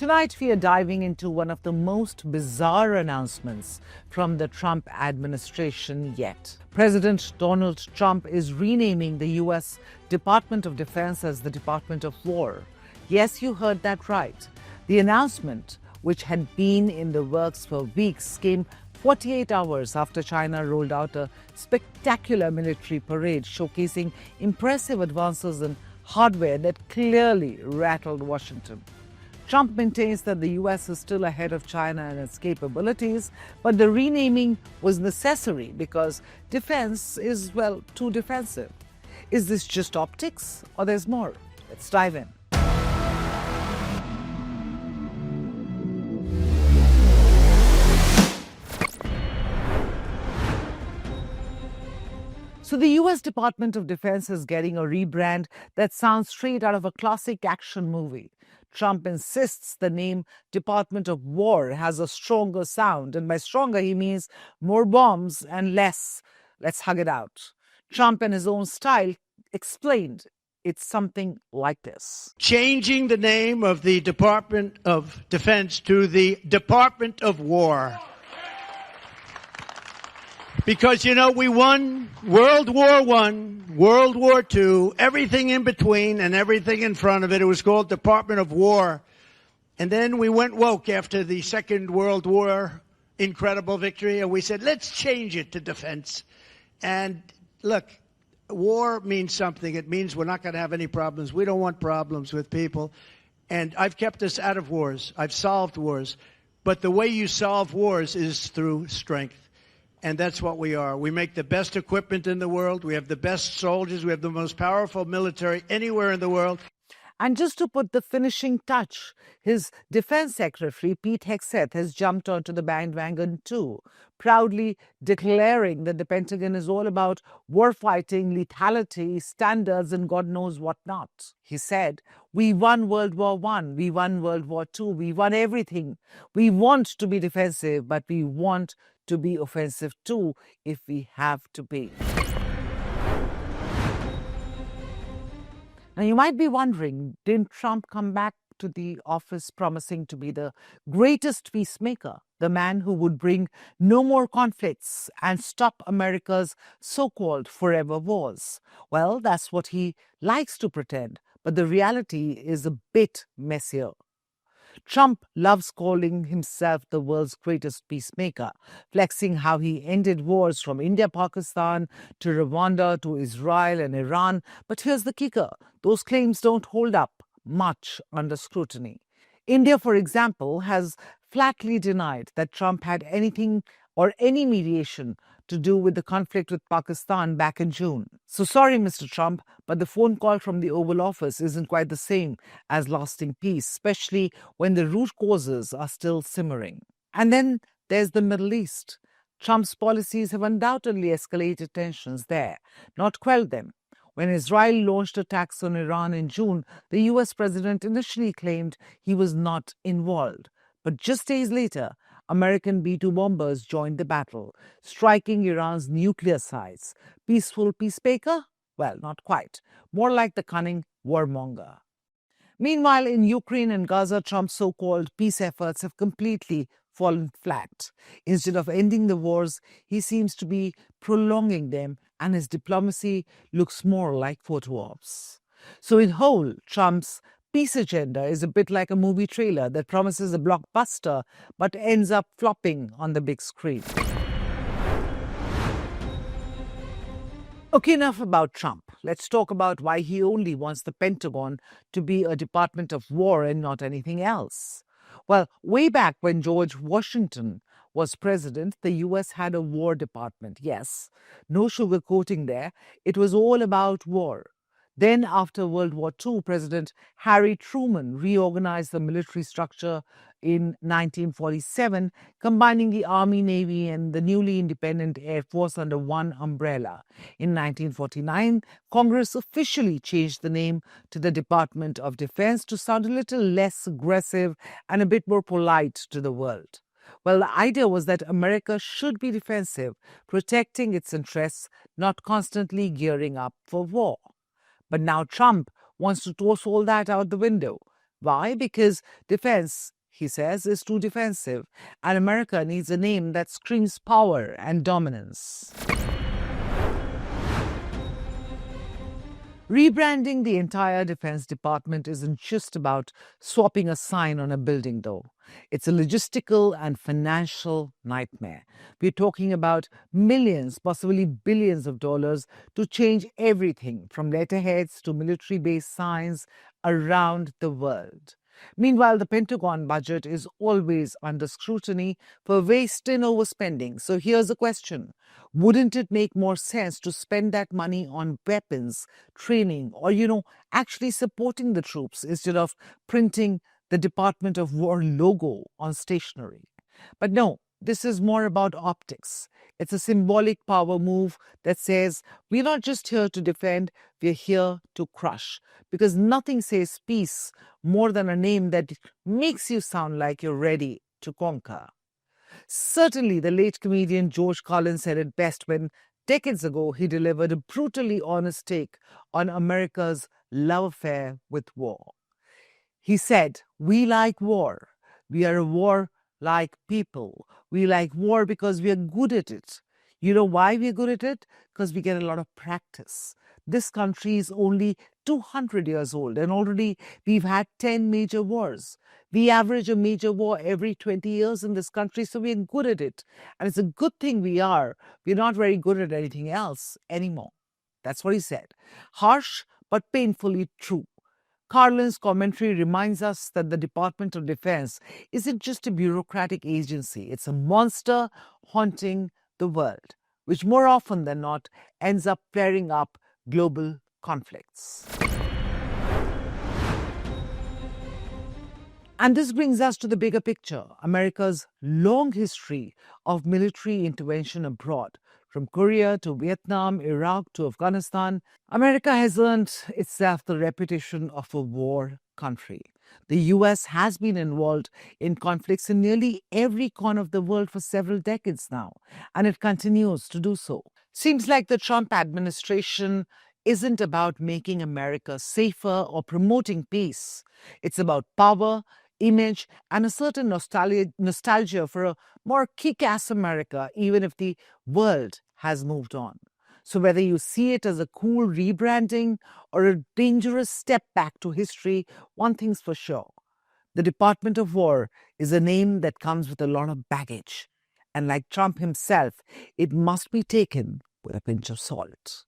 Tonight, we are diving into one of the most bizarre announcements from the Trump administration yet. President Donald Trump is renaming the U.S. Department of Defense as the Department of War. Yes, you heard that right. The announcement, which had been in the works for weeks, came 48 hours after China rolled out a spectacular military parade showcasing impressive advances in hardware that clearly rattled Washington. Trump maintains that the U.S. is still ahead of China in its capabilities, but the renaming was necessary because defense is, well, too defensive. Is this just optics or there's more? Let's dive in. So the U.S. Department of Defense is getting a rebrand that sounds straight out of a classic action movie. Trump insists the name Department of War has a stronger sound, and by stronger he means more bombs and less "let's hug it out." Trump, in his own style, explained it's something like this. Changing the name of the Department of Defense to the Department of War. Because, you know, we won World War I, World War II, everything in between and everything in front of it. It was called Department of War. And then we went woke after the Second World War, incredible victory, and we said, let's change it to defense. And look, war means something. It means we're not going to have any problems. We don't want problems with people. And I've kept us out of wars. I've solved wars. But the way you solve wars is through strength. And that's what we are. We make the best equipment in the world. We have the best soldiers. We have the most powerful military anywhere in the world. And just to put the finishing touch, his defense secretary, Pete Hegseth, has jumped onto the bandwagon too, proudly declaring that the Pentagon is all about warfighting, lethality, standards, and God knows what not. He said, "We won World War I, we won World War II, we won everything. We want to be defensive, but we want to be offensive too if we have to be." Now, you might be wondering, didn't Trump come back to the office promising to be the greatest peacemaker, the man who would bring no more conflicts and stop America's so-called forever wars? Well, that's what he likes to pretend, but the reality is a bit messier. Trump loves calling himself the world's greatest peacemaker, flexing how he ended wars from India, Pakistan, to Rwanda, to Israel and Iran. But here's the kicker. Those claims don't hold up much under scrutiny. India, for example, has flatly denied that Trump had anything or any mediation to do with the conflict with Pakistan back in June. So sorry, Mr. Trump, but the phone call from the Oval Office isn't quite the same as lasting peace, especially when the root causes are still simmering. And then there's the Middle East. Trump's policies have undoubtedly escalated tensions there, not quelled them. When Israel launched attacks on Iran in June, the US president initially claimed he was not involved. But just days later, American B-2 bombers joined the battle, striking Iran's nuclear sites. Peaceful peacemaker? Well, not quite. More like the cunning warmonger. Meanwhile, in Ukraine and Gaza, Trump's so-called peace efforts have completely fallen flat. Instead of ending the wars, he seems to be prolonging them, and his diplomacy looks more like photo ops. So in whole, Trump's peace agenda is a bit like a movie trailer that promises a blockbuster but ends up flopping on the big screen. Okay, enough about Trump. Let's talk about why he only wants the Pentagon to be a Department of War and not anything else. Well, way back when George Washington was president, the US had a War Department. Yes, no sugarcoating there. It was all about war. Then, after World War II, President Harry Truman reorganized the military structure in 1947, combining the Army, Navy, and the newly independent Air Force under one umbrella. In 1949, Congress officially changed the name to the Department of Defense to sound a little less aggressive and a bit more polite to the world. Well, the idea was that America should be defensive, protecting its interests, not constantly gearing up for war. But now Trump wants to toss all that out the window. Why? Because defense, he says, is too defensive, and America needs a name that screams power and dominance. Rebranding the entire Defense Department isn't just about swapping a sign on a building, though. It's a logistical and financial nightmare. We're talking about millions, possibly billions of dollars to change everything from letterheads to military base signs around the world. Meanwhile, the Pentagon budget is always under scrutiny for waste and overspending. So here's a question. Wouldn't it make more sense to spend that money on weapons, training, or, actually supporting the troops instead of printing the Department of War logo on stationery? But no, this is more about optics. It's a symbolic power move that says we're not just here to defend, we're here to crush. Because nothing says peace more than a name that makes you sound like you're ready to conquer. Certainly, the late comedian George Carlin said it best when decades ago he delivered a brutally honest take on America's love affair with war. He said, "We like war. We are a war-like people. We like war because we are good at it. You know why we are good at it? Because we get a lot of practice. This country is only 200 years old, and already we've had 10 major wars. We average a major war every 20 years in this country, so we're good at it. And it's a good thing we are. We're not very good at anything else anymore." That's what he said. Harsh, but painfully true. Carlin's commentary reminds us that the Department of Defense isn't just a bureaucratic agency, it's a monster haunting the world, which more often than not ends up flaring up global conflicts. And this brings us to the bigger picture, America's long history of military intervention abroad. From Korea to Vietnam, Iraq to Afghanistan, America has earned itself the reputation of a war country. The US has been involved in conflicts in nearly every corner of the world for several decades now, and it continues to do so. Seems like the Trump administration isn't about making America safer or promoting peace. It's about power, image, and a certain nostalgia for a more kick-ass America, even if the world has moved on. So whether you see it as a cool rebranding or a dangerous step back to history, one thing's for sure. The Department of War is a name that comes with a lot of baggage. And like Trump himself, it must be taken with a pinch of salt.